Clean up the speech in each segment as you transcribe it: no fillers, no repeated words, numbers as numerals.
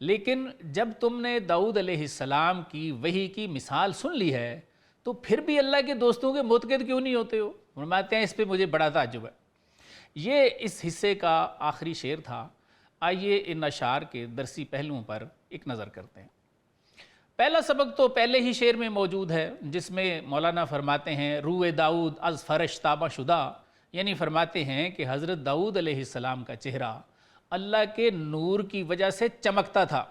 لیکن جب تم نے داؤد علیہ السلام کی وحی کی مثال سن لی ہے تو پھر بھی اللہ کے دوستوں کے منتقد کیوں نہیں ہوتے ہو؟ فرماتے ہیں اس پہ مجھے بڑا تعجب ہے۔ یہ اس حصے کا آخری شعر تھا۔ آئیے ان اشعار کے درسی پہلوؤں پر ایک نظر کرتے ہیں۔ پہلا سبق تو پہلے ہی شعر میں موجود ہے، جس میں مولانا فرماتے ہیں روح داؤد از فرش تابہ شدہ، یعنی فرماتے ہیں کہ حضرت داؤد علیہ السلام کا چہرہ اللہ کے نور کی وجہ سے چمکتا تھا۔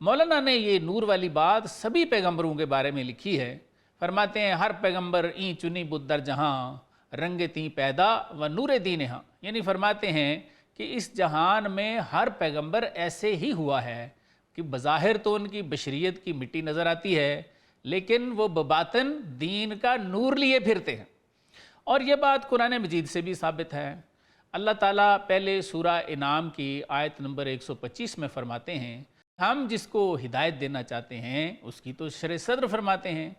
مولانا نے یہ نور والی بات سبھی پیغمبروں کے بارے میں لکھی ہے۔ فرماتے ہیں ہر پیغمبر این چنی بد در جہاں رنگ تیں پیدا و نور دین ہاں، یعنی فرماتے ہیں کہ اس جہان میں ہر پیغمبر ایسے ہی ہوا ہے کہ بظاہر تو ان کی بشریت کی مٹی نظر آتی ہے، لیکن وہ بباطن دین کا نور لیے پھرتے ہیں۔ اور یہ بات قرآن مجید سے بھی ثابت ہے۔ اللہ تعالیٰ پہلے سورہ انعام کی آیت نمبر 125 میں فرماتے ہیں ہم جس کو ہدایت دینا چاہتے ہیں اس کی تو شرح صدر فرماتے ہیں،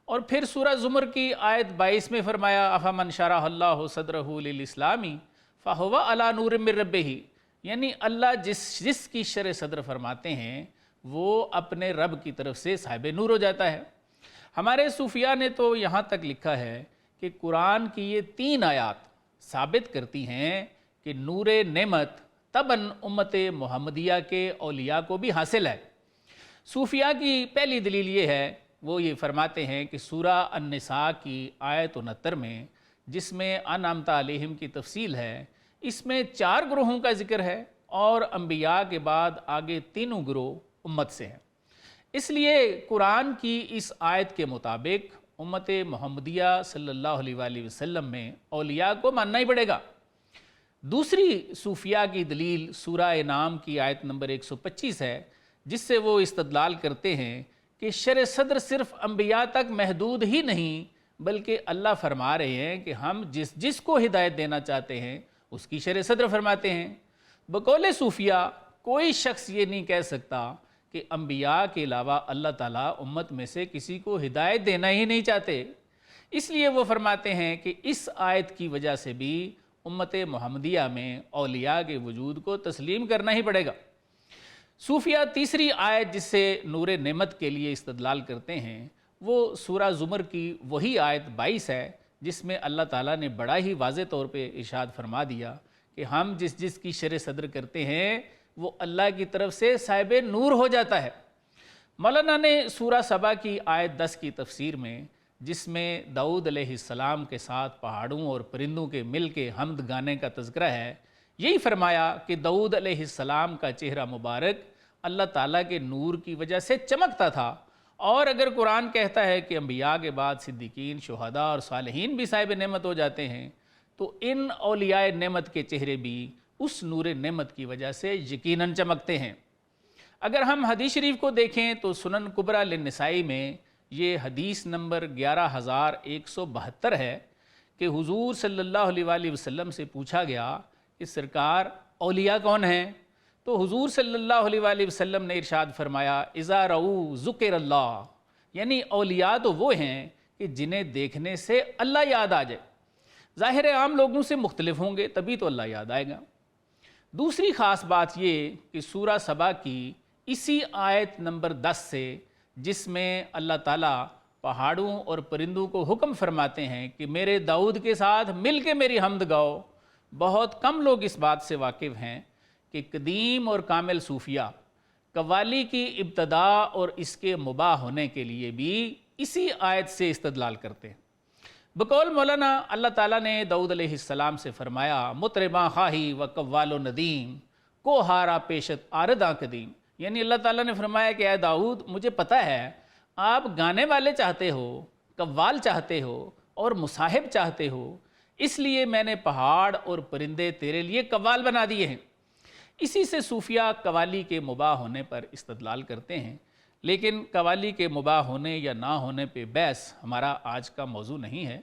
اور پھر سورہ زمر کی آیت 22 میں فرمایا افمن شرح اللہ صدرہ للاسلام فہو علی نور من ربہ، یعنی اللہ جس کی شرح صدر فرماتے ہیں وہ اپنے رب کی طرف سے صاحب نور ہو جاتا ہے۔ ہمارے صوفیاء نے تو یہاں تک لکھا ہے کہ قرآن کی یہ 3 آیات ثابت کرتی ہیں کہ نور نعمت طبعاً امت محمدیہ کے اولیاء کو بھی حاصل ہے۔ صوفیاء کی پہلی دلیل یہ ہے، وہ یہ فرماتے ہیں کہ سورہ النساء کی آیت 69 میں جس میں انعمت علیہم کی تفصیل ہے، اس میں 4 گروہوں کا ذکر ہے اور انبیاء کے بعد آگے 3 گروہ امت سے ہیں۔ اس لیے قرآن کی اس آیت کے مطابق امت محمدیہ صلی اللہ علیہ وآلہ وسلم میں اولیاء کو ماننا ہی پڑے گا۔ دوسری صوفیاء کی دلیل سورہ انعام کی آیت نمبر 125 ہے، جس سے وہ استدلال کرتے ہیں کہ شرع صدر صرف انبیاء تک محدود ہی نہیں، بلکہ اللہ فرما رہے ہیں کہ ہم جس کو ہدایت دینا چاہتے ہیں اس کی شرع صدر فرماتے ہیں۔ بقول صوفیاء کوئی شخص یہ نہیں کہہ سکتا کہ انبیاء کے علاوہ اللہ تعالیٰ امت میں سے کسی کو ہدایت دینا ہی نہیں چاہتے، اس لیے وہ فرماتے ہیں کہ اس آیت کی وجہ سے بھی امت محمدیہ میں اولیاء کے وجود کو تسلیم کرنا ہی پڑے گا۔ صوفیاء تیسری آیت جس سے نور نعمت کے لیے استدلال کرتے ہیں وہ سورہ زمر کی وہی آیت 22 ہے، جس میں اللہ تعالیٰ نے بڑا ہی واضح طور پہ ارشاد فرما دیا کہ ہم جس کی شرع صدر کرتے ہیں وہ اللہ کی طرف سے صاحب نور ہو جاتا ہے۔ مولانا نے سورہ سبا کی آیت 10 کی تفسیر میں، جس میں داؤد علیہ السلام کے ساتھ پہاڑوں اور پرندوں کے مل کے حمد گانے کا تذکرہ ہے، یہی فرمایا کہ داؤد علیہ السلام کا چہرہ مبارک اللہ تعالیٰ کے نور کی وجہ سے چمکتا تھا۔ اور اگر قرآن کہتا ہے کہ انبیاء کے بعد صدیقین، شہداء اور صالحین بھی صاحب نعمت ہو جاتے ہیں، تو ان اولیاء نعمت کے چہرے بھی اس نور نعمت کی وجہ سے یقیناً چمکتے ہیں۔ اگر ہم حدیث شریف کو دیکھیں تو سنن کبریٰ للنسائی میں یہ حدیث نمبر 11172 ہے کہ حضور صلی اللہ علیہ وآلہ وسلم سے پوچھا گیا کہ سرکار اولیاء کون ہیں؟ تو حضور صلی اللہ علیہ وآلہ وسلم نے ارشاد فرمایا اذا رؤوا ذکر اللہ، یعنی اولیاء تو وہ ہیں کہ جنہیں دیکھنے سے اللہ یاد آ جائے۔ ظاہر عام لوگوں سے مختلف ہوں گے تبھی تو اللہ یاد آئے گا۔ دوسری خاص بات یہ کہ سورہ سبا کی اسی آیت نمبر 10 سے، جس میں اللہ تعالیٰ پہاڑوں اور پرندوں کو حکم فرماتے ہیں کہ میرے داؤد کے ساتھ مل کے میری حمد گاؤ، بہت کم لوگ اس بات سے واقف ہیں کہ قدیم اور کامل صوفیاء قوالی کی ابتدا اور اس کے مباح ہونے کے لیے بھی اسی آیت سے استدلال کرتے ہیں۔ بقول مولانا اللہ تعالیٰ نے داؤد علیہ السلام سے فرمایا مطرباں خواہی و قوال و ندیم کو ہارا پیشت آرداں قدیم، یعنی اللہ تعالیٰ نے فرمایا کہ اے داؤد مجھے پتہ ہے آپ گانے والے چاہتے ہو، قوال چاہتے ہو اور مصاحب چاہتے ہو، اس لیے میں نے پہاڑ اور پرندے تیرے لیے قوال بنا دیے ہیں۔ اسی سے صوفیاء قوالی کے مباح ہونے پر استدلال کرتے ہیں، لیکن قوالی کے مباح ہونے یا نہ ہونے پہ بحث ہمارا آج کا موضوع نہیں ہے۔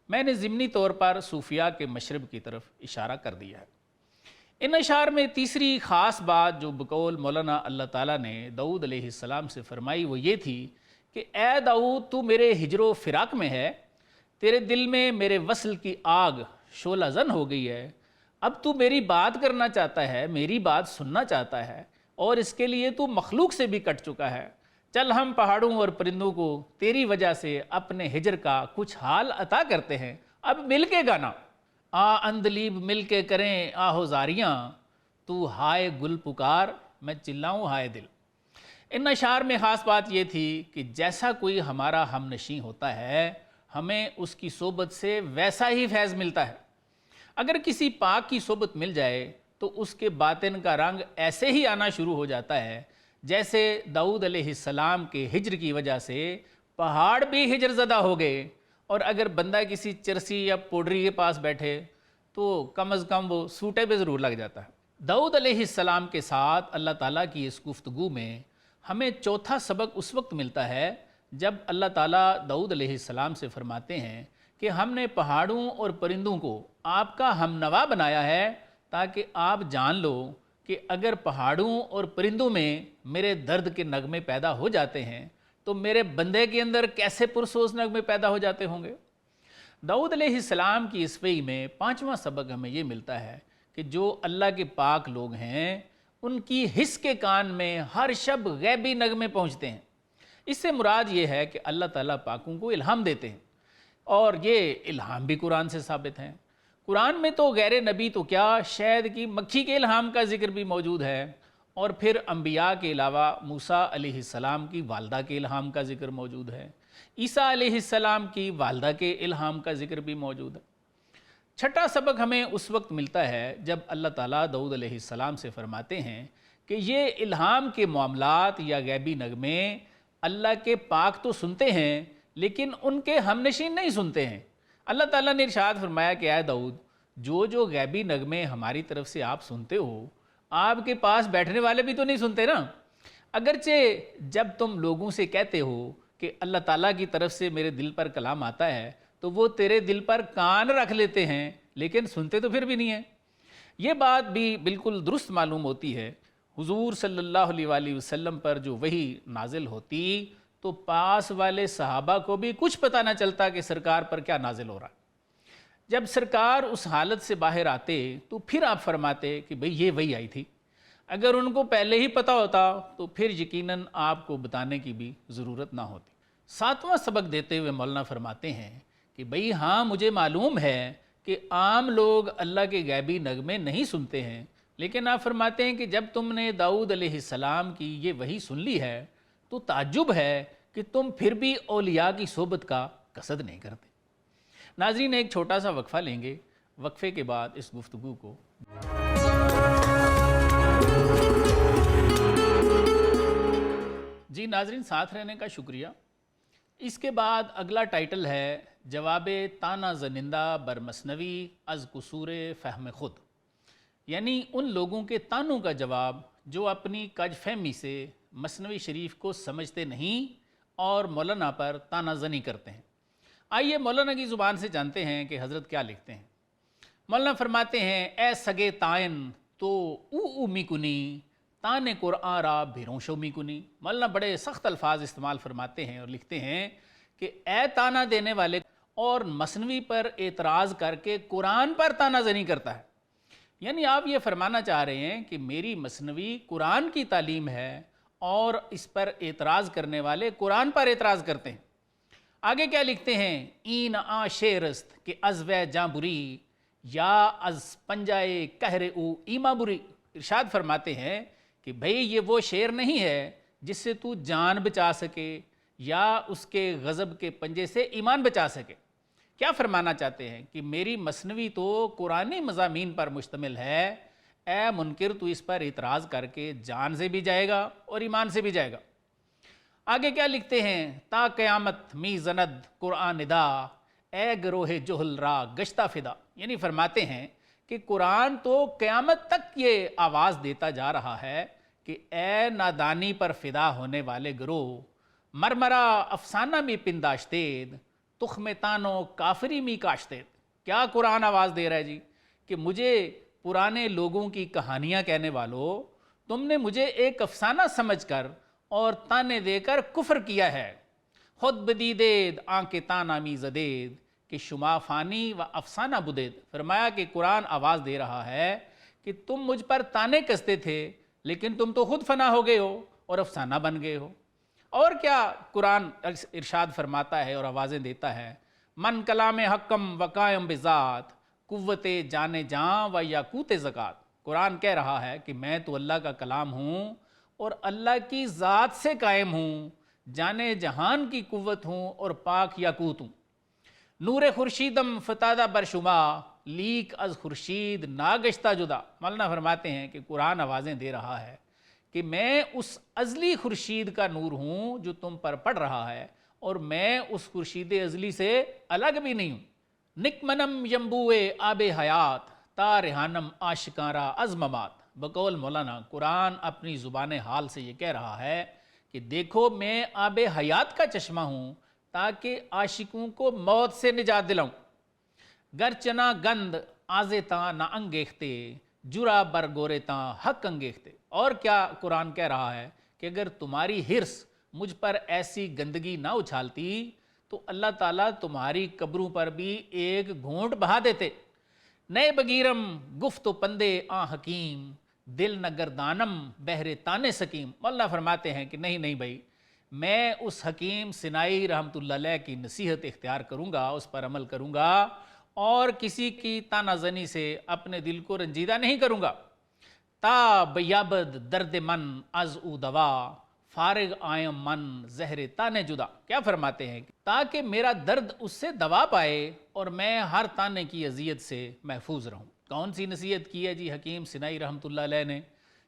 میں نے ضمنی طور پر صوفیاء کے مشرب کی طرف اشارہ کر دیا ہے۔ ان اشعار میں تیسری خاص بات جو بقول مولانا اللہ تعالیٰ نے داؤد علیہ السلام سے فرمائی وہ یہ تھی کہ اے داؤد تو میرے ہجر و فراق میں ہے، تیرے دل میں میرے وصل کی آگ شعلہ زن ہو گئی ہے، اب تو میری بات کرنا چاہتا ہے، میری بات سننا چاہتا ہے، اور اس کے لیے تو مخلوق سے بھی کٹ چکا ہے۔ چل ہم پہاڑوں اور پرندوں کو تیری وجہ سے اپنے ہجر کا کچھ حال عطا کرتے ہیں، اب مل کے گانا۔ آ اندلیب مل کے کریں آہوزاریاں، تو ہائے گل پکار میں چلاؤں ہائے دل۔ ان اشعار میں خاص بات یہ تھی کہ جیسا کوئی ہمارا ہم نشیں ہوتا ہے ہمیں اس کی صحبت سے ویسا ہی فیض ملتا ہے۔ اگر کسی پاک کی صحبت مل جائے تو اس کے باطن کا رنگ ایسے ہی آنا شروع ہو جاتا ہے جیسے داؤد علیہ السلام کے ہجر کی وجہ سے پہاڑ بھی ہجر زدہ ہو گئے، اور اگر بندہ کسی چرسی یا پوڈری کے پاس بیٹھے تو کم از کم وہ سوٹے پہ ضرور لگ جاتا ہے۔ داؤد علیہ السلام کے ساتھ اللہ تعالیٰ کی اس گفتگو میں ہمیں چوتھا سبق اس وقت ملتا ہے جب اللہ تعالیٰ داؤد علیہ السلام سے فرماتے ہیں کہ ہم نے پہاڑوں اور پرندوں کو آپ کا ہم نوا بنایا ہے تاکہ آپ جان لو کہ اگر پہاڑوں اور پرندوں میں میرے درد کے نغمے پیدا ہو جاتے ہیں تو میرے بندے کے اندر کیسے پرسوز نغمے پیدا ہو جاتے ہوں گے۔ داؤد علیہ السلام کی اس وحی میں پانچواں سبق ہمیں یہ ملتا ہے کہ جو اللہ کے پاک لوگ ہیں ان کی حس کے کان میں ہر شب غیبی نغمے پہنچتے ہیں۔ اس سے مراد یہ ہے کہ اللہ تعالیٰ پاکوں کو الہام دیتے ہیں، اور یہ الہام بھی قرآن سے ثابت ہیں۔ قرآن میں تو غیر نبی تو کیا، شہد کی مکھی کے الہام کا ذکر بھی موجود ہے، اور پھر انبیاء کے علاوہ موسیٰ علیہ السلام کی والدہ کے الہام کا ذکر موجود ہے، عیسیٰ علیہ السلام کی والدہ کے الہام کا ذکر بھی موجود ہے۔ چھٹا سبق ہمیں اس وقت ملتا ہے جب اللہ تعالیٰ داؤد علیہ السلام سے فرماتے ہیں کہ یہ الہام کے معاملات یا غیبی نغمے اللہ کے پاک تو سنتے ہیں لیکن ان کے ہم نشین نہیں سنتے ہیں۔ اللہ تعالیٰ نے ارشاد فرمایا کہ اے داؤد، جو غیبی نغمے ہماری طرف سے آپ سنتے ہو آپ کے پاس بیٹھنے والے بھی تو نہیں سنتے نا۔ اگرچہ جب تم لوگوں سے کہتے ہو کہ اللہ تعالیٰ کی طرف سے میرے دل پر کلام آتا ہے تو وہ تیرے دل پر کان رکھ لیتے ہیں لیکن سنتے تو پھر بھی نہیں ہیں۔ یہ بات بھی بالکل درست معلوم ہوتی ہے۔ حضور صلی اللہ علیہ وآلہ وسلم پر جو وحی نازل ہوتی تو پاس والے صحابہ کو بھی کچھ پتہ نہ چلتا کہ سرکار پر کیا نازل ہو رہا ہے۔ جب سرکار اس حالت سے باہر آتے تو پھر آپ فرماتے کہ بھئی یہ وحی آئی تھی۔ اگر ان کو پہلے ہی پتہ ہوتا تو پھر یقیناً آپ کو بتانے کی بھی ضرورت نہ ہوتی۔ ساتواں سبق دیتے ہوئے مولانا فرماتے ہیں کہ بھئی ہاں مجھے معلوم ہے کہ عام لوگ اللہ کے غیبی نغمے نہیں سنتے ہیں، لیکن آپ فرماتے ہیں کہ جب تم نے داؤد علیہ السلام کی یہ وحی سن لی ہے تو تعجب ہے کہ تم پھر بھی اولیاء کی صحبت کا قصد نہیں کرتے۔ ناظرین ایک چھوٹا سا وقفہ لیں گے، وقفے کے بعد اس گفتگو کو جی ناظرین ساتھ رہنے کا شکریہ۔ اس کے بعد اگلا ٹائٹل ہے جواب تانا زنندہ بر مثنوی از قصور فہم خود، یعنی ان لوگوں کے تانوں کا جواب جو اپنی کج فہمی سے مثنوی شریف کو سمجھتے نہیں اور مولانا پر تانا زنی کرتے ہیں۔ آئیے مولانا کی زبان سے جانتے ہیں کہ حضرت کیا لکھتے ہیں۔ مولانا فرماتے ہیں اے سگے تائن تو او می کنی تان قرآن را بھیروں می کنی۔ مولانا بڑے سخت الفاظ استعمال فرماتے ہیں اور لکھتے ہیں کہ اے تانا دینے والے اور مثنوی پر اعتراض کر کے قرآن پر تانا زنی کرتا ہے، یعنی آپ یہ فرمانا چاہ رہے ہیں کہ میری مثنوی قرآن کی تعلیم ہے اور اس پر اعتراض کرنے والے قرآن پر اعتراض کرتے ہیں۔ آگے کیا لکھتے ہیں این آ شیرست کہ از و جاں بری یا از پنجائے کہر او ایما بری۔ ارشاد فرماتے ہیں کہ بھئی یہ وہ شعر نہیں ہے جس سے تو جان بچا سکے یا اس کے غضب کے پنجے سے ایمان بچا سکے۔ کیا فرمانا چاہتے ہیں کہ میری مثنوی تو قرآنی مضامین پر مشتمل ہے، اے منکر تو اس پر اعتراض کر کے جان سے بھی جائے گا اور ایمان سے بھی جائے گا۔ آگے کیا لکھتے ہیں تا قیامت می زند قرآن ندا اے گروہ جہل را گشتہ فدا، یعنی فرماتے ہیں کہ قرآن تو قیامت تک یہ آواز دیتا جا رہا ہے کہ اے نادانی پر فدا ہونے والے گروہ، مرمرا افسانہ می پنداشتید تخم تانو کافری می کاشتید۔ کیا قرآن آواز دے رہا ہے جی کہ مجھے پرانے لوگوں کی کہانیاں کہنے والوں، تم نے مجھے ایک افسانہ سمجھ کر اور تانے دے کر کفر کیا ہے۔ خود بدیدید آنکھ تانا می زدید کہ شما فانی و افسانہ بدید۔ فرمایا کہ قرآن آواز دے رہا ہے کہ تم مجھ پر تانے کستے تھے لیکن تم تو خود فنا ہو گئے ہو اور افسانہ بن گئے ہو۔ اور کیا قرآن ارشاد فرماتا ہے اور آوازیں دیتا ہے، من کلام حکم وقائم بذات قوت جان جاں و یاقوت زکات۔ قرآن کہہ رہا ہے کہ میں تو اللہ کا کلام ہوں اور اللہ کی ذات سے قائم ہوں، جانے جہان کی قوت ہوں اور پاک یاقوت ہوں۔ نور خورشیدم فتادہ برشما لیک از خورشید ناگشتہ جدا۔ مولانا فرماتے ہیں کہ قرآن آوازیں دے رہا ہے کہ میں اس ازلی خورشید کا نور ہوں جو تم پر پڑ رہا ہے، اور میں اس خورشید ازلی سے الگ بھی نہیں ہوں۔ نکمنم یمبوئے آب حیات تا رہانم آشکارا از ممات۔ بقول مولانا قرآن اپنی زبان حال سے یہ کہہ رہا ہے کہ دیکھو میں آب حیات کا چشمہ ہوں تاکہ عاشقوں کو موت سے نجات دلاؤں۔ گرچنا گند آزے تاں نہ انگیختے جرا برگورے تاں حق انگیختے۔ اور کیا قرآن کہہ رہا ہے کہ اگر تمہاری حرص مجھ پر ایسی گندگی نہ اچھالتی تو اللہ تعالیٰ تمہاری قبروں پر بھی ایک گھونٹ بہا دیتے۔ نئے بگیرم گفت و پندے آ حکیم دل نہ گردانم بہر تانے سکیم۔ مولانا فرماتے ہیں کہ نہیں بھائی، میں اس حکیم سنائی رحمۃ اللہ علیہ کی نصیحت اختیار کروں گا، اس پر عمل کروں گا، اور کسی کی تانہ زنی سے اپنے دل کو رنجیدہ نہیں کروں گا۔ تا بیابد درد من از او دوا فارغ آئم من زہر تانے جدا۔ کیا فرماتے ہیں؟ تاکہ میرا درد اس سے دوا پائے اور میں ہر تانے کی اذیت سے محفوظ رہوں۔ کون سی نصیحت کی ہے جی حکیم سنائی رحمۃ اللہ علیہ نے،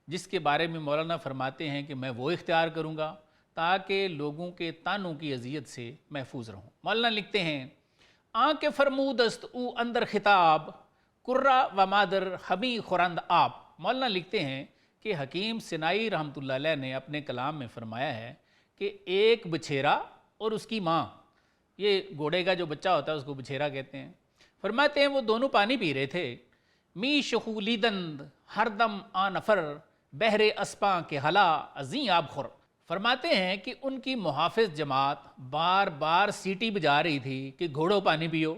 جس کے بارے میں مولانا فرماتے ہیں کہ میں وہ اختیار کروں گا تاکہ لوگوں کے تانوں کی اذیت سے محفوظ رہوں۔ مولانا لکھتے ہیں، آنکھ فرمود است او اندر خطاب کرہ و مادر ہمی خورند آپ۔ مولانا لکھتے ہیں کہ حکیم سنائی رحمۃ اللہ علیہ نے اپنے کلام میں فرمایا ہے کہ ایک بچھیرا اور اس کی ماں، یہ گھوڑے کا جو بچہ ہوتا ہے اس کو بچھیرا کہتے ہیں، فرماتے ہیں وہ دونوں پانی پی رہے تھے۔ می شخولیدند ہر دم آ نفر بحر اسپاں کے ہلا ازیں آب خور۔ فرماتے ہیں کہ ان کی محافظ جماعت بار بار سیٹی بجا رہی تھی کہ گھوڑوں پانی پیو۔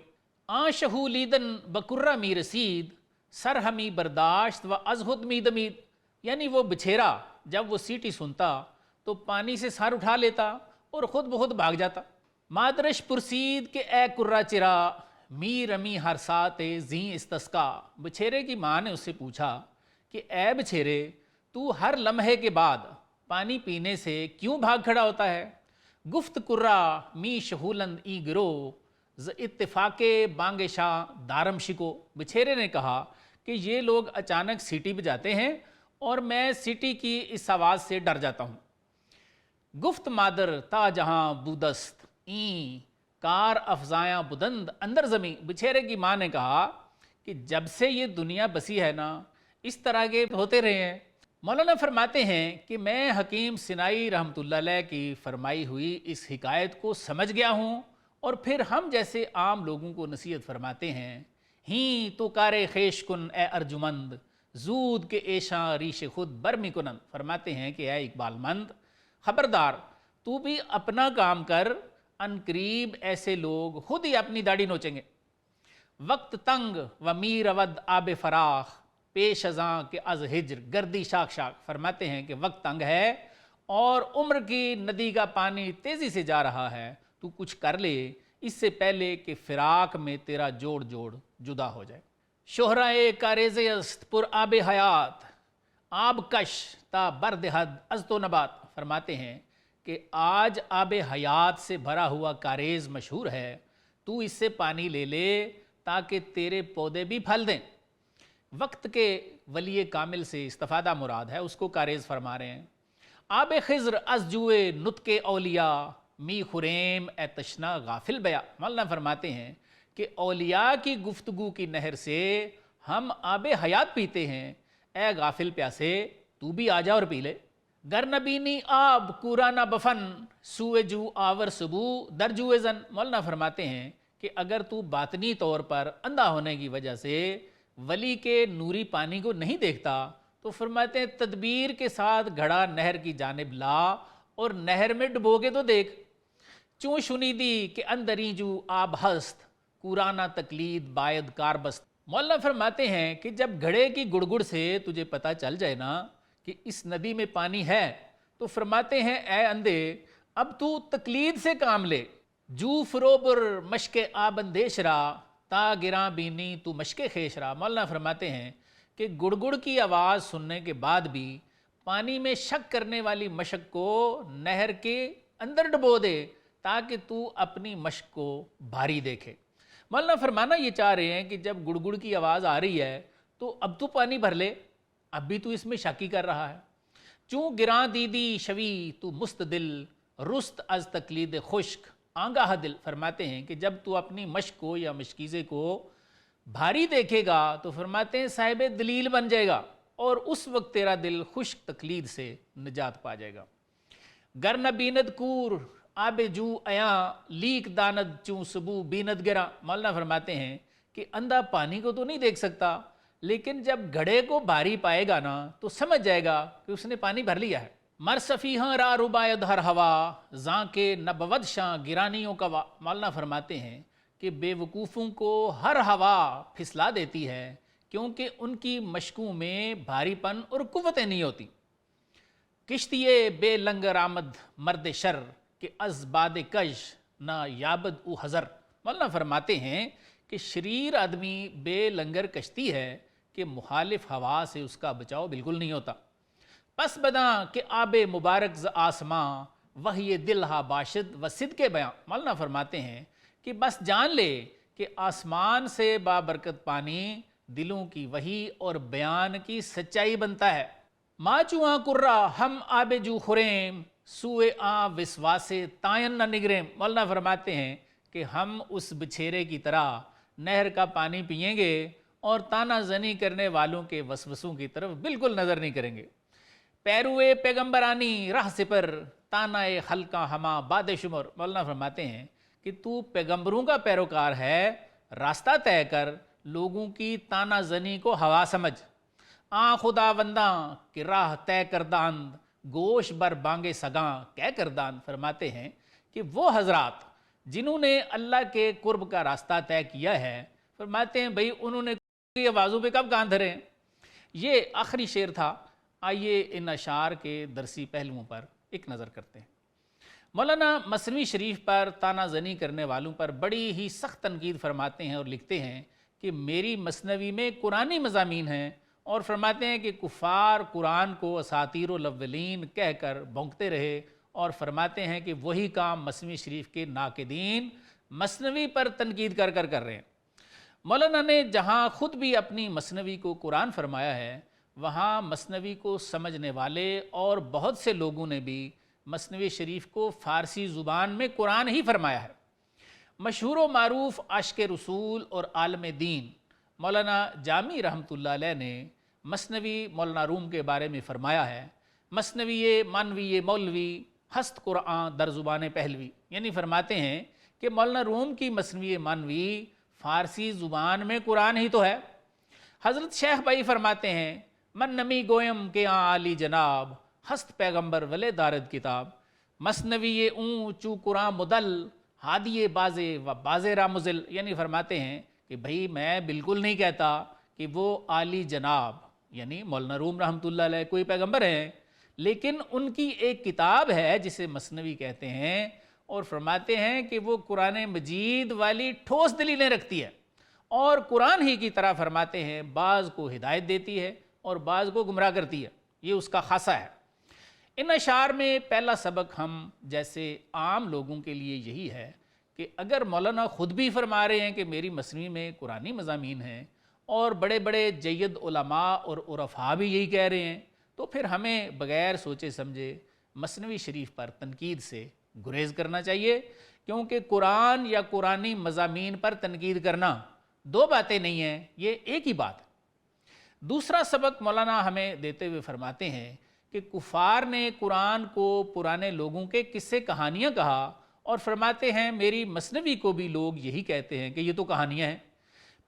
آ شہولیدن بکرہ می رسید سر ہمی برداشت و ازہد می دمید، یعنی وہ بچھیرا جب وہ سیٹی سنتا تو پانی سے سر اٹھا لیتا اور خود بخود بھاگ جاتا۔ مادرش پرسید کہ اے کرہ چرا می رمی ہر سات زیں استسقا۔ بچھیرے کی ماں نے اس سے پوچھا کہ اے بچھیرے، تو ہر لمحے کے بعد پانی پینے سے کیوں بھاگ کھڑا ہوتا ہے؟ گفت کرہ می شہولند ای گرو ز اتفاق بانگ شاہ دارم شکو۔ بچھیرے نے کہا کہ یہ لوگ اچانک سیٹی بجاتے ہیں اور میں سیٹی کی اس آواز سے ڈر جاتا ہوں۔ گفت مادر تا جہاں بودست این کار افزایاں بدند اندر زمین۔ بچھیرے کی ماں نے کہا کہ جب سے یہ دنیا بسی ہے نا، اس طرح کے ہوتے رہے ہیں۔ مولانا فرماتے ہیں کہ میں حکیم سنائی رحمۃ اللہ علیہ کی فرمائی ہوئی اس حکایت کو سمجھ گیا ہوں، اور پھر ہم جیسے عام لوگوں کو نصیحت فرماتے ہیں، ہی تو کارے خیش کن اے ارجمند زود کے ایشاں ریش خود برمی کنند۔ فرماتے ہیں کہ اے اقبال مند، خبردار تو بھی اپنا کام کر، ان قریب ایسے لوگ خود ہی اپنی داڑھی نوچیں گے۔ وقت تنگ و میر اود آب فراخ پیش ازاں کہ از ہجر گردی شاخ شاخ۔ فرماتے ہیں کہ وقت تنگ ہے اور عمر کی ندی کا پانی تیزی سے جا رہا ہے، تو کچھ کر لے اس سے پہلے کہ فراق میں تیرا جوڑ جدا ہو جائے۔ شہرائے کاریز است پر آب حیات آب کش تا برد حد از تو نبات۔ فرماتے ہیں کہ آج آب حیات سے بھرا ہوا کاریز مشہور ہے، تو اس سے پانی لے لے تاکہ تیرے پودے بھی پھل دیں۔ وقت کے ولی کامل سے استفادہ مراد ہے، اس کو کاریز فرما رہے ہیں۔ آب خضر از جوئے نطق اولیاء می خریم اے تشنا غافل بیا۔ مولانا فرماتے ہیں کہ اولیاء کی گفتگو کی نہر سے ہم آب حیات پیتے ہیں، اے غافل پیاسے تو بھی آ جا اور پی لے۔ گر نبینی آب کورانا بفن سوئے جو آور سبو در جوئے زن۔ مولانا فرماتے ہیں کہ اگر تو باطنی طور پر اندھا ہونے کی وجہ سے ولی کے نوری پانی کو نہیں دیکھتا تو فرماتے ہیں تدبیر کے ساتھ گھڑا نہر کی جانب لا اور نہر میں ڈبو کے تو دیکھ۔ چوں شنیدی کہ اندری جو آب ہست کورانا تقلید باید کار بست۔ مولانا فرماتے ہیں کہ جب گھڑے کی گڑگڑ سے تجھے پتہ چل جائے نا کہ اس ندی میں پانی ہے، تو فرماتے ہیں اے اندھے اب تو تقلید سے کام لے، جو فروبر مشق آبندیش را تا گراں بینی تو مشق خیش را۔ مولانا فرماتے ہیں کہ گڑ گڑ کی آواز سننے کے بعد بھی پانی میں شک کرنے والی مشق کو نہر کے اندر ڈبو دے تاکہ تو اپنی مشق کو بھاری دیکھے۔ مولانا فرمانا یہ چاہ رہے ہیں کہ جب گڑ گڑ کی آواز آ رہی ہے تو اب تو پانی بھر لے، اب بھی تو اس میں شک ہی کر رہا ہے۔ چوں گراں دیدی شوی تو مستدل رست از تقلید خشک آنگاہ دل۔ فرماتے ہیں کہ جب تو اپنی مشق کو یا مشکیزے کو بھاری دیکھے گا تو فرماتے ہیں صاحب دلیل بن جائے گا، اور اس وقت تیرا دل خشک تقلید سے نجات پا جائے گا۔ گر نہ بیند کور آب جو ایاں لیک داند چوں سبو بیند گراں۔ مولانا فرماتے ہیں کہ اندھا پانی کو تو نہیں دیکھ سکتا، لیکن جب گھڑے کو بھاری پائے گا نا تو سمجھ جائے گا کہ اس نے پانی بھر لیا ہے۔ مر صفیحاں را رباید ہر ہوا زاں کے نبود شاں گرانیوں کا وا۔ مولانا فرماتے ہیں کہ بے وقوفوں کو ہر ہوا پھسلا دیتی ہے کیونکہ ان کی مشقوں میں بھاری پن اور قوتیں نہیں ہوتی۔ کشتیے بے لنگر آمد مرد شر کہ از باد کش نہ یابد او حذر۔ مولانا فرماتے ہیں کہ شریر آدمی بے لنگر کشتی ہے کہ مخالف ہوا سے اس کا بچاؤ بالکل نہیں ہوتا۔ پس بداں کہ آب مبارک ز آسماں وہی دل ہا باشد و صدق بیاں۔ مولانا فرماتے ہیں کہ بس جان لے کہ آسمان سے بابرکت پانی دلوں کی وحی اور بیان کی سچائی بنتا ہے۔ ماں چواں کرا ہم آب جو خوریم سوئے آ وسواسے تائن نہ نگریم۔ مولانا فرماتے ہیں کہ ہم اس بچھیرے کی طرح نہر کا پانی پئیں گے اور تانا زنی کرنے والوں کے وسوسوں کی طرف بالکل نظر نہیں کریں گے۔ پیروے پیغمبرانی راہ سپر تانا خلقاں ہما باد شمر۔ مولانا فرماتے ہیں کہ تو پیغمبروں کا پیروکار ہے، راستہ طے کر، لوگوں کی تانا زنی کو ہوا سمجھ۔ آ خدا بنداں کہ راہ طے کرداند گوش بر بانگے سگاں کہہ کرداند۔ فرماتے ہیں کہ وہ حضرات جنہوں نے اللہ کے قرب کا راستہ طے کیا ہے، فرماتے ہیں بھئی انہوں نے کی آوازوں پہ کب کان دھرے ہیں۔ یہ آخری شعر تھا۔ آئیے ان اشعار کے درسی پہلوؤں پر ایک نظر کرتے ہیں۔ مولانا مثنوی شریف پر تانا زنی کرنے والوں پر بڑی ہی سخت تنقید فرماتے ہیں اور لکھتے ہیں کہ میری مثنوی میں قرآنی مضامین ہیں، اور فرماتے ہیں کہ کفار قرآن کو اساطیر الاولین کہہ کر بھونکتے رہے، اور فرماتے ہیں کہ وہی کام مثنوی شریف کے ناقدین مثنوی پر تنقید کر رہے ہیں۔ مولانا نے جہاں خود بھی اپنی مثنوی کو قرآن فرمایا ہے، وہاں مثنوی کو سمجھنے والے اور بہت سے لوگوں نے بھی مثنوی شریف کو فارسی زبان میں قرآن ہی فرمایا ہے۔ مشہور و معروف عاشق رسول اور عالم دین مولانا جامی رحمۃ اللہ علیہ نے مثنوی مولانا روم کے بارے میں فرمایا ہے، مثنوی مانوی مولوی ہست قرآن در زبان پہلوی۔ یعنی فرماتے ہیں کہ مولانا روم کی مثنوی مانوی فارسی زبان میں قرآن ہی تو ہے۔ حضرت شیخ بھائی فرماتے ہیں من نمی گویم کے عالی جناب ہست پیغمبر ولے دارد کتاب۔ مثنوی اون چو قرآن مدل ہادی بازے و بازے را مزل۔ یعنی فرماتے ہیں کہ بھئی میں بالکل نہیں کہتا کہ وہ عالی جناب یعنی مولانا روم رحمۃ اللہ علیہ کوئی پیغمبر ہیں، لیکن ان کی ایک کتاب ہے جسے مثنوی کہتے ہیں، اور فرماتے ہیں کہ وہ قرآن مجید والی ٹھوس دلیلیں رکھتی ہے، اور قرآن ہی کی طرح فرماتے ہیں بعض کو ہدایت دیتی ہے اور بعض کو گمراہ کرتی ہے۔ یہ اس کا خاصہ ہے۔ ان اشعار میں پہلا سبق ہم جیسے عام لوگوں کے لیے یہی ہے کہ اگر مولانا خود بھی فرما رہے ہیں کہ میری مثنوی میں قرآنی مضامین ہیں، اور بڑے بڑے جید علماء اور عرفاء بھی یہی کہہ رہے ہیں، تو پھر ہمیں بغیر سوچے سمجھے مثنوی شریف پر تنقید سے گریز کرنا چاہیے، کیونکہ قرآن یا قرآنی مضامین پر تنقید کرنا دو باتیں نہیں ہیں، یہ ایک ہی بات ہے۔ دوسرا سبق مولانا ہمیں دیتے ہوئے فرماتے ہیں کہ کفار نے قرآن کو پرانے لوگوں کے قصے کہانیاں کہا، اور فرماتے ہیں میری مثنوی کو بھی لوگ یہی کہتے ہیں کہ یہ تو کہانیاں ہیں۔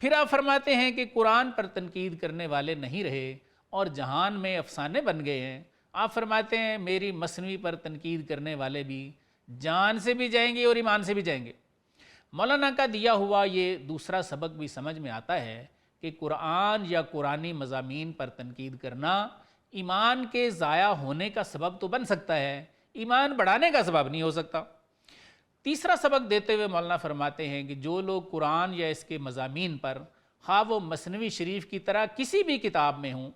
پھر آپ فرماتے ہیں کہ قرآن پر تنقید کرنے والے نہیں رہے اور جہان میں افسانے بن گئے ہیں۔ آپ فرماتے ہیں میری مثنوی پر تنقید کرنے والے بھی جان سے بھی جائیں گے اور ایمان سے بھی جائیں گے۔ مولانا کا دیا ہوا یہ دوسرا سبق بھی سمجھ میں آتا ہے کہ قرآن یا قرآنی مضامین پر تنقید کرنا ایمان کے ضائع ہونے کا سبب تو بن سکتا ہے، ایمان بڑھانے کا سبب نہیں ہو سکتا۔ تیسرا سبق دیتے ہوئے مولانا فرماتے ہیں کہ جو لوگ قرآن یا اس کے مضامین پر خواہ وہ مثنوی شریف کی طرح کسی بھی کتاب میں ہوں،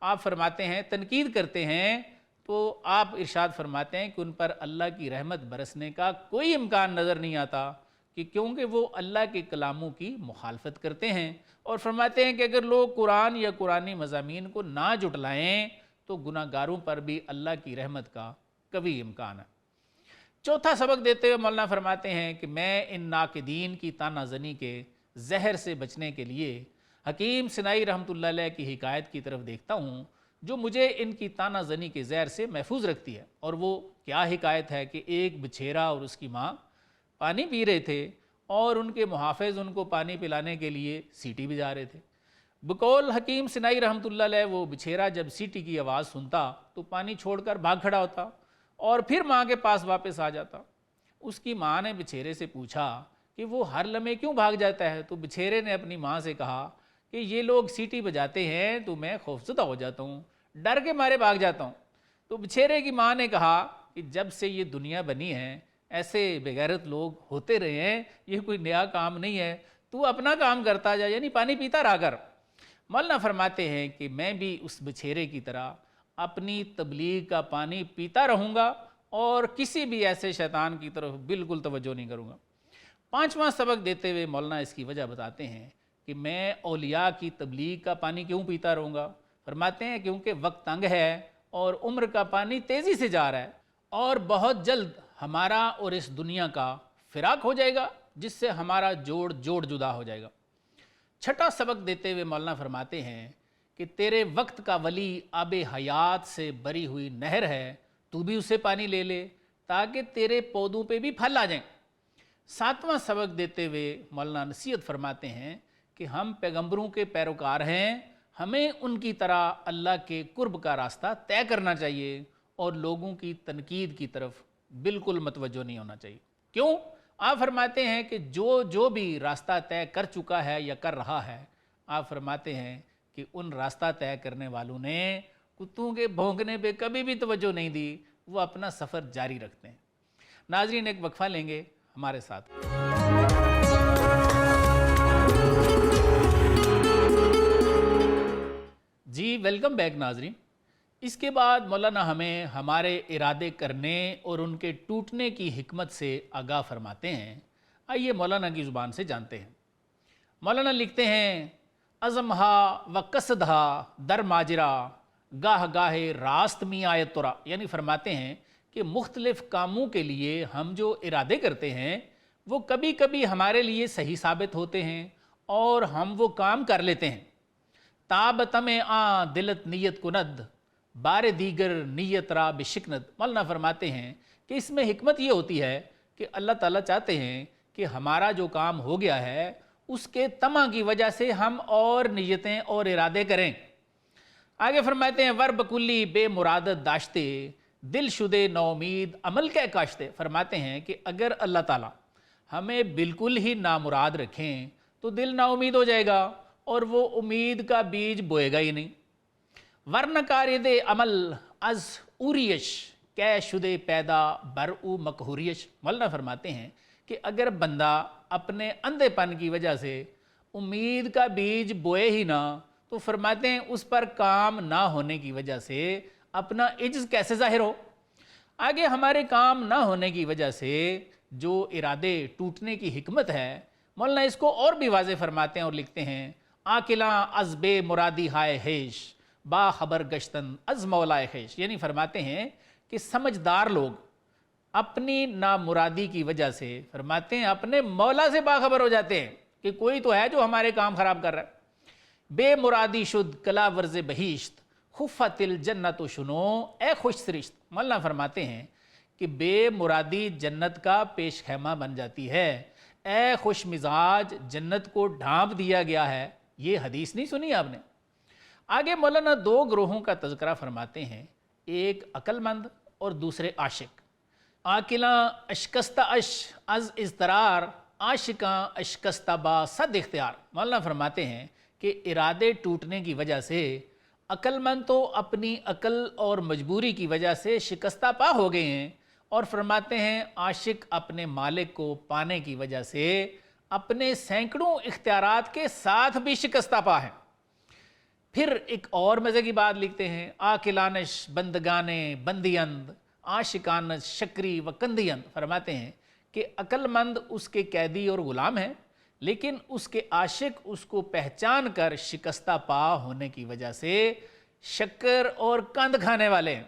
آپ فرماتے ہیں تنقید کرتے ہیں، تو آپ ارشاد فرماتے ہیں کہ ان پر اللہ کی رحمت برسنے کا کوئی امکان نظر نہیں آتا، کہ کیونکہ وہ اللہ کے کلاموں کی مخالفت کرتے ہیں، اور فرماتے ہیں کہ اگر لوگ قرآن یا قرآنی مضامین کو نہ جھٹلائیں تو گناہ گاروں پر بھی اللہ کی رحمت کا کبھی امکان ہے۔ چوتھا سبق دیتے ہوئے مولانا فرماتے ہیں کہ میں ان ناقدین کی تانہ زنی کے زہر سے بچنے کے لیے حکیم سنائی رحمۃ اللہ علیہ کی حکایت کی طرف دیکھتا ہوں، جو مجھے ان کی تانہ زنی کے زہر سے محفوظ رکھتی ہے۔ اور وہ کیا حکایت ہے کہ ایک بچھیرا اور اس کی ماں پانی پی رہے تھے، اور ان کے محافظ ان کو پانی پلانے کے لیے سیٹی بجا رہے تھے۔ بقول حکیم سنائی رحمۃ اللہ علیہ وہ بچھیرا جب سیٹی کی آواز سنتا تو پانی چھوڑ کر بھاگ کھڑا ہوتا اور پھر ماں کے پاس واپس آ جاتا۔ اس کی ماں نے بچھیرے سے پوچھا کہ وہ ہر لمحے کیوں بھاگ جاتا ہے؟ تو بچھیرے نے اپنی ماں سے کہا کہ یہ لوگ سیٹی بجاتے ہیں تو میں خوفزدہ ہو جاتا ہوں، ڈر کے مارے بھاگ جاتا ہوں۔ تو بچھیرے کی ماں نے کہا کہ جب سے یہ دنیا بنی ہے ایسے بے غیرت لوگ ہوتے رہے ہیں، یہ کوئی نیا کام نہیں ہے، تو اپنا کام کرتا جا، یعنی پانی پیتا رہا کر۔ مولانا فرماتے ہیں کہ میں بھی اس بچھیرے کی طرح اپنی تبلیغ کا پانی پیتا رہوں گا اور کسی بھی ایسے شیطان کی طرف بالکل توجہ نہیں کروں گا۔ پانچواں سبق دیتے ہوئے مولانا اس کی وجہ بتاتے ہیں کہ میں اولیاء کی تبلیغ کا پانی کیوں پیتا رہوں گا؟ فرماتے ہیں کیونکہ وقت تنگ ہے اور عمر کا پانی تیزی سے جا رہا ہے، اور بہت جلد ہمارا اور اس دنیا کا فراق ہو جائے گا، جس سے ہمارا جوڑ جدا ہو جائے گا۔ چھٹا سبق دیتے ہوئے مولانا فرماتے ہیں کہ تیرے وقت کا ولی آب حیات سے بری ہوئی نہر ہے، تو بھی اسے پانی لے لے تاکہ تیرے پودوں پہ بھی پھل آ جائیں۔ ساتواں سبق دیتے ہوئے مولانا نصیحت فرماتے ہیں کہ ہم پیغمبروں کے پیروکار ہیں، ہمیں ان کی طرح اللہ کے قرب کا راستہ طے کرنا چاہیے اور لوگوں کی تنقید کی طرف بالکل متوجہ نہیں ہونا چاہیے۔ کیوں؟ آپ فرماتے ہیں کہ جو بھی راستہ طے کر چکا ہے یا کر رہا ہے، آپ فرماتے ہیں کہ ان راستہ طے کرنے والوں نے کتوں کے بھونکنے پہ کبھی بھی توجہ نہیں دی، وہ اپنا سفر جاری رکھتے ہیں۔ ناظرین ایک وقفہ لیں گے ہمارے ساتھ۔ جی ویلکم بیک ناظرین۔ اس کے بعد مولانا ہمیں ہمارے ارادے کرنے اور ان کے ٹوٹنے کی حکمت سے آگاہ فرماتے ہیں۔ آئیے مولانا کی زبان سے جانتے ہیں۔ مولانا لکھتے ہیں عزمہا و قصدہا در ماجرا گاہ گاہ راست می آیت ترا، یعنی فرماتے ہیں کہ مختلف کاموں کے لیے ہم جو ارادے کرتے ہیں وہ کبھی کبھی ہمارے لیے صحیح ثابت ہوتے ہیں اور ہم وہ کام کر لیتے ہیں۔ تاب تم دلت نیت کند بار دیگر نیت را بشکند، مولانا فرماتے ہیں کہ اس میں حکمت یہ ہوتی ہے کہ اللہ تعالیٰ چاہتے ہیں کہ ہمارا جو کام ہو گیا ہے اس کے طمع کی وجہ سے ہم اور نیتیں اور ارادے کریں۔ آگے فرماتے ہیں ور بکلی بے مرادت داشتے دل شدے نو امید عمل کے کاشتے، فرماتے ہیں کہ اگر اللہ تعالیٰ ہمیں بالکل ہی نامراد رکھیں تو دل نا امید ہو جائے گا اور وہ امید کا بیج بوئے گا ہی نہیں۔ ورنہ کارد عمل از اوریش کہ شدے پیدا بر او مقہوریش، مولانا فرماتے ہیں کہ اگر بندہ اپنے اندھے پن کی وجہ سے امید کا بیج بوئے ہی نہ، تو فرماتے ہیں اس پر کام نہ ہونے کی وجہ سے اپنا عجز کیسے ظاہر ہو۔ آگے ہمارے کام نہ ہونے کی وجہ سے جو ارادے ٹوٹنے کی حکمت ہے، مولانا اس کو اور بھی واضح فرماتے ہیں اور لکھتے ہیں آکلاں از بے مرادی ہائے ہیش با خبر گشتن از مولائے خیش، یعنی فرماتے ہیں کہ سمجھدار لوگ اپنی نامرادی کی وجہ سے فرماتے ہیں اپنے مولا سے باخبر ہو جاتے ہیں کہ کوئی تو ہے جو ہمارے کام خراب کر رہا ہے۔ بے مرادی شد کلا ورز بہیشت خفت الجنت و شنو اے خوش سرشت، مولانا فرماتے ہیں کہ بے مرادی جنت کا پیش خیمہ بن جاتی ہے، اے خوش مزاج جنت کو ڈھانپ دیا گیا ہے۔ یہ حدیث نہیں سنی آپ نے؟ آگے مولانا دو گروہوں کا تذکرہ فرماتے ہیں، ایک عقل مند اور دوسرے عاشق۔ عاقلاں اشکستہ اش از اضطرار عاشقاں اشکستہ با صد اختیار، مولانا فرماتے ہیں کہ ارادے ٹوٹنے کی وجہ سے عقل مند تو اپنی عقل اور مجبوری کی وجہ سے شکستہ پا ہو گئے ہیں، اور فرماتے ہیں عاشق اپنے مالک کو پانے کی وجہ سے اپنے سینکڑوں اختیارات کے ساتھ بھی شکستہ پا ہیں۔ پھر ایک اور مزے کی بات لکھتے ہیں، آکلانش بندگانے بندیند عاشقانش شکری و کندیند، فرماتے ہیں کہ عقل مند اس کے قیدی اور غلام ہیں، لیکن اس کے عاشق اس کو پہچان کر شکستہ پا ہونے کی وجہ سے شکر اور کند کھانے والے ہیں۔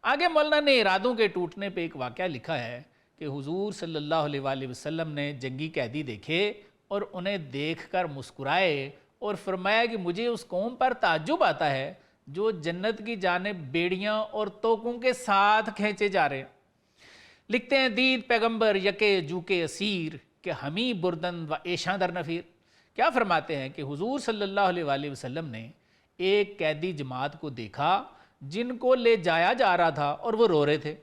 آگے مولانا نے ارادوں کے ٹوٹنے پہ ایک واقعہ لکھا ہے کہ حضور صلی اللہ علیہ وآلہ وسلم نے جنگی قیدی دیکھے اور انہیں دیکھ کر مسکرائے اور فرمایا کہ مجھے اس قوم پر تعجب آتا ہے جو جنت کی جانب بیڑیاں اور توکوں کے ساتھ کھینچے جا رہے ہیں۔ لکھتے ہیں دید پیغمبر یکے جو کے اسیر کہ ہمیں بردن و ایشاں در نفیر۔ کیا فرماتے ہیں کہ حضور صلی اللہ علیہ وآلہ وسلم نے ایک قیدی جماعت کو دیکھا جن کو لے جایا جا رہا تھا اور وہ رو رہے تھے۔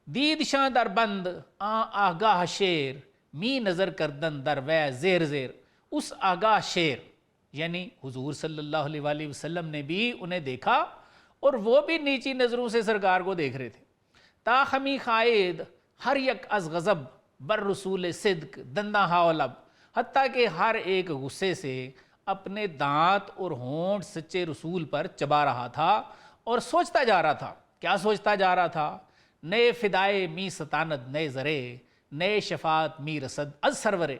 دید شاں در بند آگاہ شیر می نظر کردن در وے زیر زیر، اس آگاہ شیر یعنی حضور صلی اللہ علیہ وآلہ وسلم نے بھی انہیں دیکھا اور وہ بھی نیچی نظروں سے سرکار کو دیکھ رہے تھے۔ تا خمی خائد ہر یک از غضب بر رسول صدق دنداں ہاو لب، حتیٰ کہ ہر ایک غصے سے اپنے دانت اور ہونٹ سچے رسول پر چبا رہا تھا اور سوچتا جا رہا تھا۔ کیا سوچتا جا رہا تھا؟ نئے فدائے می ستاند نئے زرے نئے شفاعت می رسد از سرورے،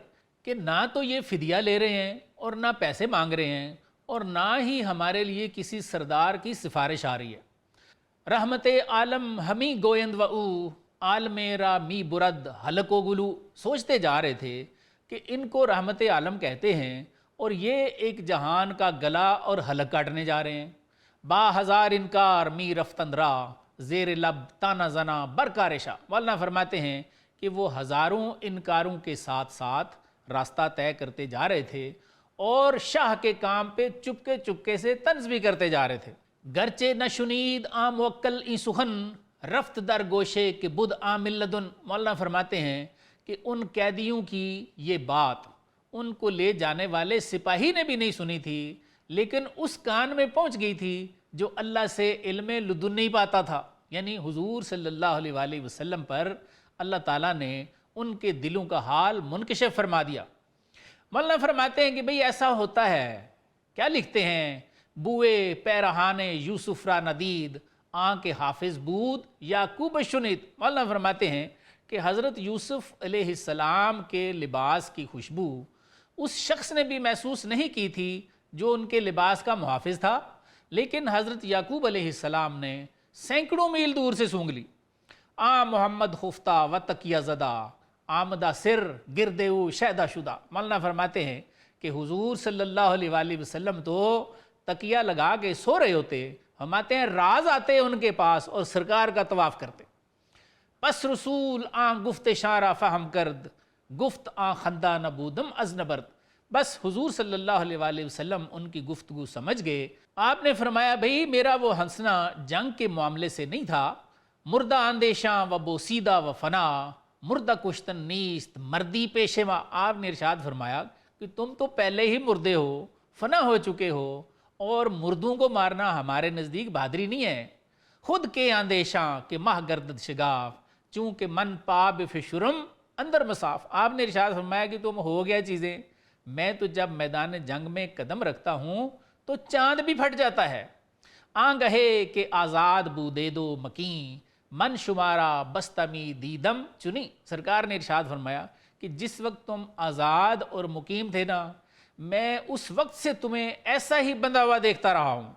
کہ نہ تو یہ فدیہ لے رہے ہیں اور نہ پیسے مانگ رہے ہیں اور نہ ہی ہمارے لیے کسی سردار کی سفارش آ رہی ہے۔ رحمت عالم ہمیں گویند و او عالم را می برد حلق و گلو، سوچتے جا رہے تھے کہ ان کو رحمت عالم کہتے ہیں اور یہ ایک جہان کا گلا اور حلق کاٹنے جا رہے ہیں۔ با ہزار انکار می رفتند را زیر لب تانا زنا برکار شاہ، مولانا فرماتے ہیں کہ وہ ہزاروں انکاروں کے ساتھ ساتھ راستہ طے کرتے جا رہے تھے اور شاہ کے کام پہ چپکے چپکے سے طنز بھی کرتے جا رہے تھے۔ گرچہ نشنید آم وکل ای سخن رفت در گوشے کے بدھ عامل لدن، مولانا فرماتے ہیں کہ ان قیدیوں کی یہ بات ان کو لے جانے والے سپاہی نے بھی نہیں سنی تھی، لیکن اس کان میں پہنچ گئی تھی جو اللہ سے علم لدن نہیں پاتا تھا، یعنی حضور صلی اللہ علیہ وآلہ وسلم پر اللہ تعالیٰ نے ان کے دلوں کا حال منکشف فرما دیا۔ مولانا فرماتے ہیں کہ بھئی ایسا ہوتا ہے۔ کیا لکھتے ہیں؟ بوئے پیرہان یوسف را ندید آنکھ حافظ بود یعقوب شنید، مولانا فرماتے ہیں کہ حضرت یوسف علیہ السلام کے لباس کی خوشبو اس شخص نے بھی محسوس نہیں کی تھی جو ان کے لباس کا محافظ تھا، لیکن حضرت یعقوب علیہ السلام نے سینکڑوں میل دور سے سونگھ لی۔ محمد خفتہ و تقیہ زدہ آمدہ سر گردیو شہدہ شدہ، مولانا فرماتے ہیں کہ حضور صلی اللہ علیہ وآلہ وسلم تو تقیہ لگا کے سو رہے ہوتے، فرماتے ہیں راز آتے ان کے پاس اور سرکار کا طواف کرتے۔ پس رسول گفت شارہ فہم کرد گفت خندہ نبودم از نبرد، بس حضور صلی اللہ علیہ وآلہ وسلم ان کی گفتگو سمجھ گئے۔ آپ نے فرمایا بھئی میرا وہ ہنسنا جنگ کے معاملے سے نہیں تھا، مردہ اندیشاں و بوسیدہ و فنا مردہ کشتن نیست مردی پیشے ماں، آپ نے ارشاد فرمایا کہ تم تو پہلے ہی مردے ہو، فنا ہو چکے ہو، اور مردوں کو مارنا ہمارے نزدیک بہادری نہیں ہے۔ خود کے اندیشاں کہ ماہ گردد شگاف چونکہ من پاب فشرم اندر مساف، آپ نے ارشاد فرمایا کہ تم ہو گیا چیزیں، میں تو جب میدان جنگ میں قدم رکھتا ہوں تو چاند بھی پھٹ جاتا ہے۔ آنگہے کہ آزاد بو دے دو مکین من شمارا بستمی دیدم چنی، سرکار نے ارشاد فرمایا کہ جس وقت تم آزاد اور مقیم تھے نا، میں اس وقت سے تمہیں ایسا ہی بندھا ہوا دیکھتا رہا ہوں۔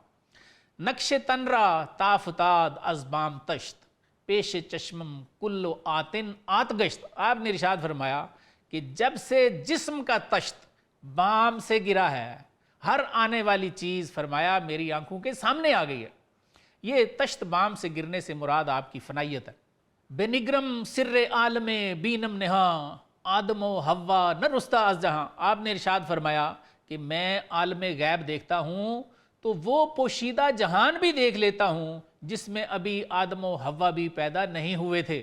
نقش تن را تافتاد از بام تشت پیش چشمم کلو آتن آت گشت، آپ نے ارشاد فرمایا کہ جب سے جسم کا تشت بام سے گرا ہے، ہر آنے والی چیز فرمایا میری آنکھوں کے سامنے آ گئی ہے۔ یہ تشت بام سے گرنے سے مراد آپ کی فنائیت ہے۔ بے نگرم سر عالم بینم نہاں آدم و حوا نہ رستا از جہاں، آپ نے ارشاد فرمایا کہ میں عالم غیب دیکھتا ہوں تو وہ پوشیدہ جہان بھی دیکھ لیتا ہوں جس میں ابھی آدم و حوا بھی پیدا نہیں ہوئے تھے۔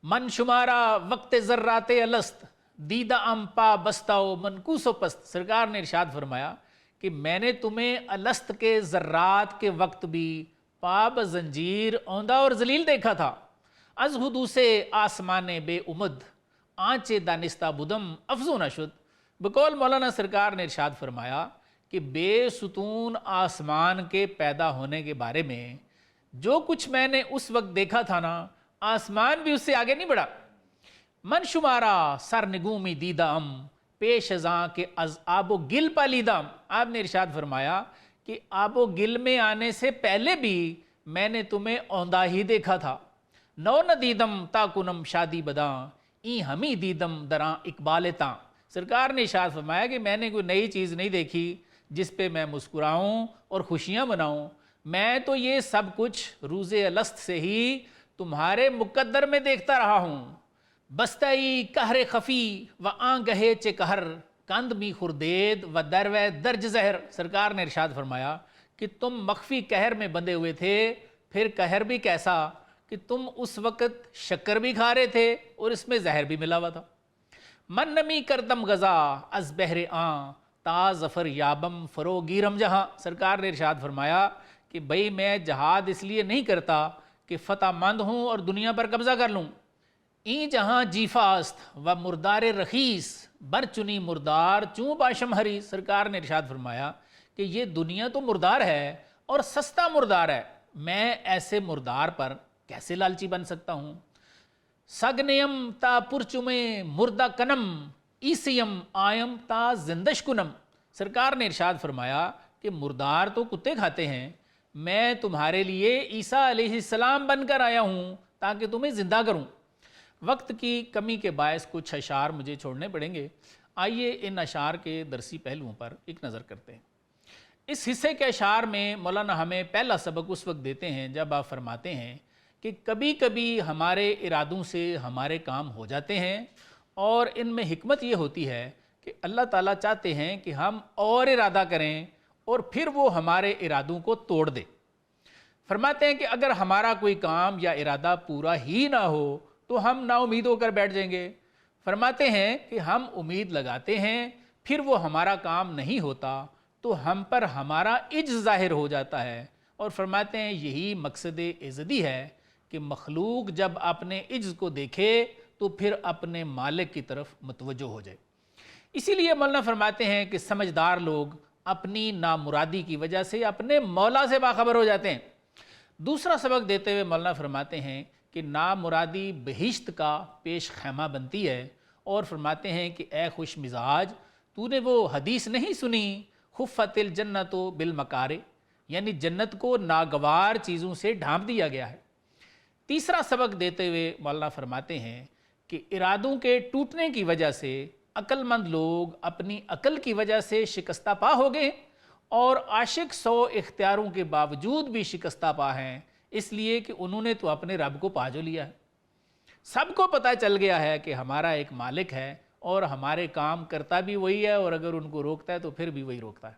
من شمارا وقت ذرات الست دیدہ ام پا بستاؤ منکوس و پست، سرکار نے ارشاد فرمایا کہ میں نے تمہیں الست کے ذرات کے وقت بھی پاب زنجیر اوندہ اور ذلیل دیکھا تھا۔ از حدوث آسمان بے امد آنچ دانستہ بدم افزون شد۔ بقول مولانا سرکار نے ارشاد فرمایا کہ بے ستون آسمان کے پیدا ہونے کے بارے میں جو کچھ میں نے اس وقت دیکھا تھا نا، آسمان بھی اس سے آگے نہیں بڑھا۔ من شمارا سر نگومی دیدم پیش ازاں کے از آب و گل پالیدم۔ آپ نے ارشاد فرمایا کہ آب و گل میں آنے سے پہلے بھی میں نے تمہیں اوندھا ہی دیکھا تھا۔ نو نہ دیدم تا کنم شادی بداں این ہمی دیدم دراں اقبال تاں۔ سرکار نے ارشاد فرمایا کہ میں نے کوئی نئی چیز نہیں دیکھی جس پہ میں مسکراؤں اور خوشیاں مناؤں، میں تو یہ سب کچھ روز الست سے ہی تمہارے مقدر میں دیکھتا رہا ہوں۔ بستائی قہر خفی و آن گہے چے قہر کند می خردید و دروے درج زہر۔ سرکار نے ارشاد فرمایا کہ تم مخفی قہر میں بندھے ہوئے تھے، پھر قہر بھی کیسا کہ تم اس وقت شکر بھی کھا رہے تھے اور اس میں زہر بھی ملا ہوا تھا۔ من نمی کردم غزا از بہر آن تا ظفر یابم فرو گیرم جہاں۔ سرکار نے ارشاد فرمایا کہ بھئی میں جہاد اس لیے نہیں کرتا کہ فتح مند ہوں اور دنیا پر قبضہ کر لوں۔ این جہاں جیفاست و مردار رخیص بر چنی مردار چوں باشم ہری۔ سرکار نے ارشاد فرمایا کہ یہ دنیا تو مردار ہے اور سستا مردار ہے، میں ایسے مردار پر کیسے لالچی بن سکتا ہوں۔ سگنیم تا پرچمے مردہ کنم ایسیم آیم تا زندش کنم۔ سرکار نے ارشاد فرمایا کہ مردار تو کتے کھاتے ہیں، میں تمہارے لیے عیسیٰ علیہ السلام بن کر آیا ہوں تاکہ تمہیں زندہ کروں۔ وقت کی کمی کے باعث کچھ اشعار مجھے چھوڑنے پڑیں گے، آئیے ان اشعار کے درسی پہلوؤں پر ایک نظر کرتے ہیں۔ اس حصے کے اشعار میں مولانا ہمیں پہلا سبق اس وقت دیتے ہیں جب آپ فرماتے ہیں کہ کبھی کبھی ہمارے ارادوں سے ہمارے کام ہو جاتے ہیں، اور ان میں حکمت یہ ہوتی ہے کہ اللہ تعالیٰ چاہتے ہیں کہ ہم اور ارادہ کریں اور پھر وہ ہمارے ارادوں کو توڑ دے۔ فرماتے ہیں کہ اگر ہمارا کوئی کام یا ارادہ پورا ہی نہ ہو تو ہم نا امید ہو کر بیٹھ جائیں گے۔ فرماتے ہیں کہ ہم امید لگاتے ہیں، پھر وہ ہمارا کام نہیں ہوتا تو ہم پر ہمارا عجز ظاہر ہو جاتا ہے، اور فرماتے ہیں یہی مقصد عزدی ہے کہ مخلوق جب اپنے عجز کو دیکھے تو پھر اپنے مالک کی طرف متوجہ ہو جائے۔ اسی لیے مولانا فرماتے ہیں کہ سمجھدار لوگ اپنی نامرادی کی وجہ سے اپنے مولا سے باخبر ہو جاتے ہیں۔ دوسرا سبق دیتے ہوئے مولانا فرماتے ہیں کہ نامرادی بہشت کا پیش خیمہ بنتی ہے، اور فرماتے ہیں کہ اے خوش مزاج، تو نے وہ حدیث نہیں سنی خفت الجنت بالمکارہ، یعنی جنت کو ناگوار چیزوں سے ڈھانپ دیا گیا ہے۔ تیسرا سبق دیتے ہوئے مولانا فرماتے ہیں کہ ارادوں کے ٹوٹنے کی وجہ سے عقل مند لوگ اپنی عقل کی وجہ سے شکستہ پا ہو گئے، اور عاشق 100 اختیاروں کے باوجود بھی شکستہ پا ہیں، اس لیے کہ انہوں نے تو اپنے رب کو پا جو لیا ہے۔ سب کو پتہ چل گیا ہے کہ ہمارا ایک مالک ہے اور ہمارے کام کرتا بھی وہی ہے، اور اگر ان کو روکتا ہے تو پھر بھی وہی روکتا ہے۔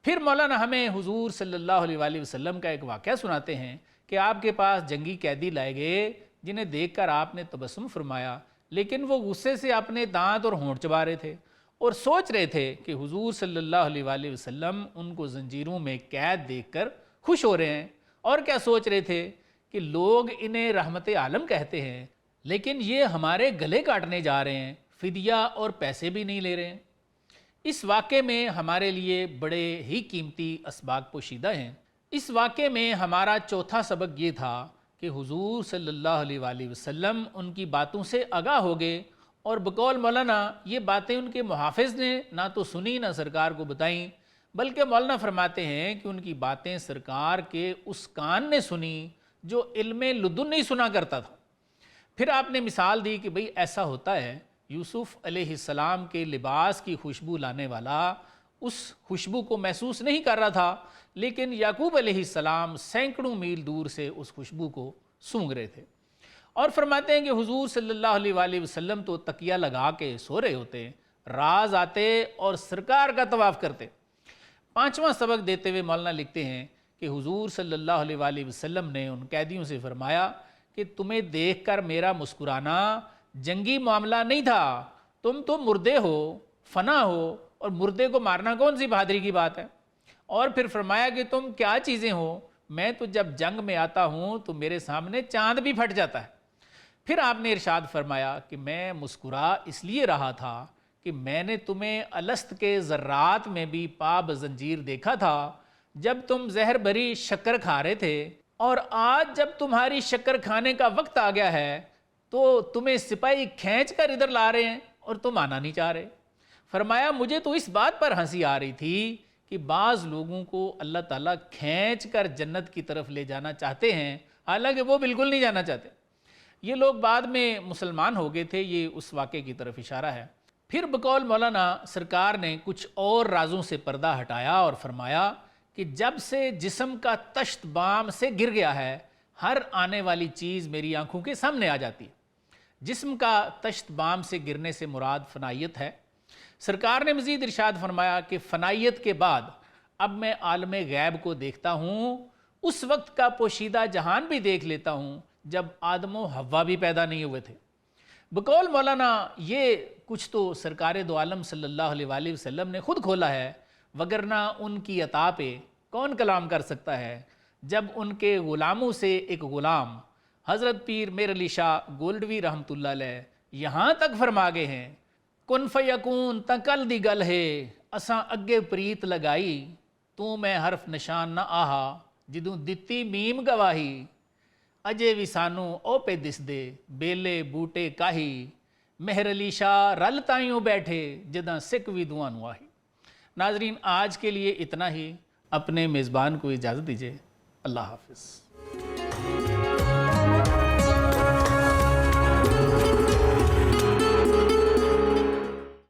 پھر مولانا ہمیں حضور صلی اللہ علیہ وآلہ وسلم کا ایک واقعہ سناتے ہیں کہ آپ کے پاس جنگی قیدی لائے گئے جنہیں دیکھ کر آپ نے تبسم فرمایا، لیکن وہ غصے سے اپنے دانت اور ہونٹ چبا رہے تھے اور سوچ رہے تھے کہ حضور صلی اللہ علیہ وآلہ وسلم ان کو زنجیروں میں قید دیکھ کر خوش ہو رہے ہیں، اور کیا سوچ رہے تھے کہ لوگ انہیں رحمت عالم کہتے ہیں لیکن یہ ہمارے گلے کاٹنے جا رہے ہیں، فدیہ اور پیسے بھی نہیں لے رہے ہیں۔ اس واقعے میں ہمارے لیے بڑے ہی قیمتی اسباق پوشیدہ ہیں۔ اس واقعے میں ہمارا چوتھا سبق یہ تھا کہ حضور صلی اللہ علیہ وآلہ وسلم ان کی باتوں سے آگاہ ہو گئے، اور بقول مولانا یہ باتیں ان کے محافظ نے نہ تو سنی نہ سرکار کو بتائیں، بلکہ مولانا فرماتے ہیں کہ ان کی باتیں سرکار کے اس کان نے سنی جو علم لدن نہیں سنا کرتا تھا۔ پھر آپ نے مثال دی کہ بھئی ایسا ہوتا ہے، یوسف علیہ السلام کے لباس کی خوشبو لانے والا اس خوشبو کو محسوس نہیں کر رہا تھا، لیکن یعقوب علیہ السلام سینکڑوں میل دور سے اس خوشبو کو سونگھ رہے تھے۔ اور فرماتے ہیں کہ حضور صلی اللہ علیہ وآلہ وسلم تو تکیہ لگا کے سو رہے ہوتے، راز آتے اور سرکار کا طواف کرتے۔ پانچواں سبق دیتے ہوئے مولانا لکھتے ہیں کہ حضور صلی اللہ علیہ وآلہ وسلم نے ان قیدیوں سے فرمایا کہ تمہیں دیکھ کر میرا مسکرانا جنگی معاملہ نہیں تھا، تم تو مردے ہو، فنا ہو، اور مردے کو مارنا کون سی بہادری کی بات ہے؟ اور پھر فرمایا کہ تم کیا چیزیں ہو، میں تو جب جنگ میں آتا ہوں تو میرے سامنے چاند بھی پھٹ جاتا ہے۔ پھر آپ نے ارشاد فرمایا کہ میں مسکرا اس لیے رہا تھا کہ میں نے تمہیں الست کے ذرات میں بھی پاب زنجیر دیکھا تھا جب تم زہر بھری شکر کھا رہے تھے، اور آج جب تمہاری شکر کھانے کا وقت آ گیا ہے تو تمہیں سپاہی کھینچ کر ادھر لا رہے ہیں اور تم آنا نہیں چاہ رہے۔ فرمایا مجھے تو اس بات پر ہنسی آ رہی تھی کہ بعض لوگوں کو اللہ تعالیٰ کھینچ کر جنت کی طرف لے جانا چاہتے ہیں، حالانکہ وہ بالکل نہیں جانا چاہتے۔ یہ لوگ بعد میں مسلمان ہو گئے تھے، یہ اس واقعے کی طرف اشارہ ہے۔ پھر بقول مولانا سرکار نے کچھ اور رازوں سے پردہ ہٹایا اور فرمایا کہ جب سے جسم کا تشت بام سے گر گیا ہے، ہر آنے والی چیز میری آنکھوں کے سامنے آ جاتی ہے۔ جسم کا تشت بام سے گرنے سے مراد فنائیت ہے۔ سرکار نے مزید ارشاد فرمایا کہ فنائیت کے بعد اب میں عالم غیب کو دیکھتا ہوں، اس وقت کا پوشیدہ جہان بھی دیکھ لیتا ہوں جب آدم و حوا بھی پیدا نہیں ہوئے تھے۔ بقول مولانا یہ کچھ تو سرکار دو عالم صلی اللہ علیہ وآلہ وسلم نے خود کھولا ہے، وگرنہ ان کی عطا پہ کون کلام کر سکتا ہے جب ان کے غلاموں سے ایک غلام حضرت پیر میر علی شاہ گولڈوی رحمۃ اللہ علیہ یہاں تک فرما گئے ہیں، کن فیکون تکل دی گل ہے اساں اگے پریت لگائی، تو میں حرف نشان نہ آہا جدوں دتی میم گواہی، اجے وی سانو او پہ دس دے بیلے بوٹے کاہی، مہر علی شاہ رل تائیوں بیٹھے جداں سکھ وی دعاں نو آہی۔ ناظرین آج کے لیے اتنا ہی، اپنے میزبان کو اجازت دیجیے، اللہ حافظ۔